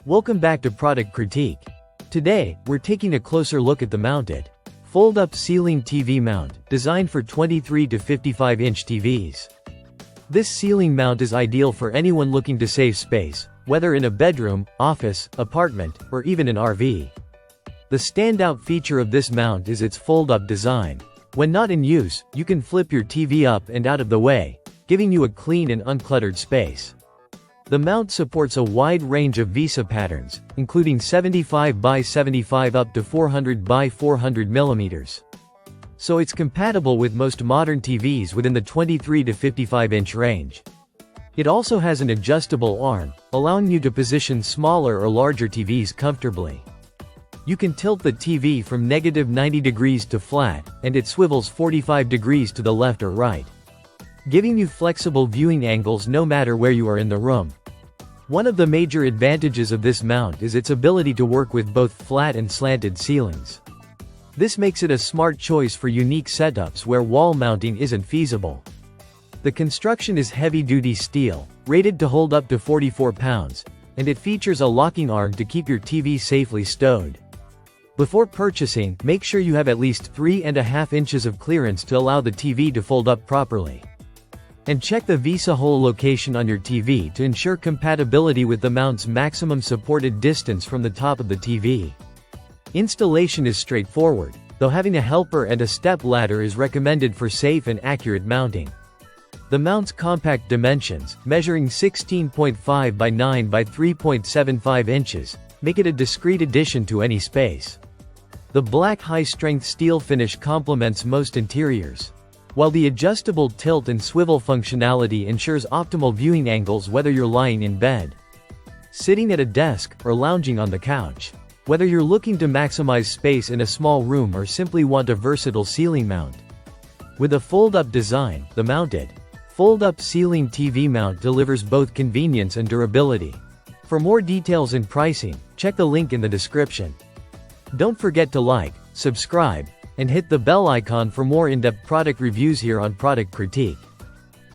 Welcome back to Product Critique. Today, we're taking a closer look at the mounted fold-up ceiling TV mount, designed for 23 to 55-inch TVs. This ceiling mount is ideal for anyone looking to save space, whether in a bedroom, office, apartment, or even an RV. The standout feature of this mount is its fold-up design. When not in use, you can flip your TV up and out of the way, giving you a clean and uncluttered space. The mount supports a wide range of VISA patterns, including 75 by 75 up to 400 by 400 mm. So it's compatible with most modern TVs within the 23 to 55-inch range. It also has an adjustable arm, allowing you to position smaller or larger TVs comfortably. You can tilt the TV from -90 degrees to flat, and it swivels 45 degrees to the left or right, giving you flexible viewing angles no matter where you are in the room. One of the major advantages of this mount is its ability to work with both flat and slanted ceilings. This makes it a smart choice for unique setups where wall mounting isn't feasible. The construction is heavy-duty steel, rated to hold up to 44 pounds, and it features a locking arm to keep your TV safely stowed. Before purchasing, make sure you have at least 3.5 inches of clearance to allow the TV to fold up properly. And check the VISA hole location on your TV to ensure compatibility with the mount's maximum supported distance from the top of the TV. Installation is straightforward, though having a helper and a step ladder is recommended for safe and accurate mounting. The mount's compact dimensions, measuring 16.5 by 9 by 3.75 inches, make it a discreet addition to any space. The black high-strength steel finish complements most interiors, while the adjustable tilt and swivel functionality ensures optimal viewing angles whether you're lying in bed, sitting at a desk, or lounging on the couch. Whether you're looking to maximize space in a small room or simply want a versatile ceiling mount. With a fold-up design, the mounted fold-up ceiling TV mount delivers both convenience and durability. For more details and pricing, check the link in the description. Don't forget to like, subscribe, and hit the bell icon for more in-depth product reviews here on Product Critique.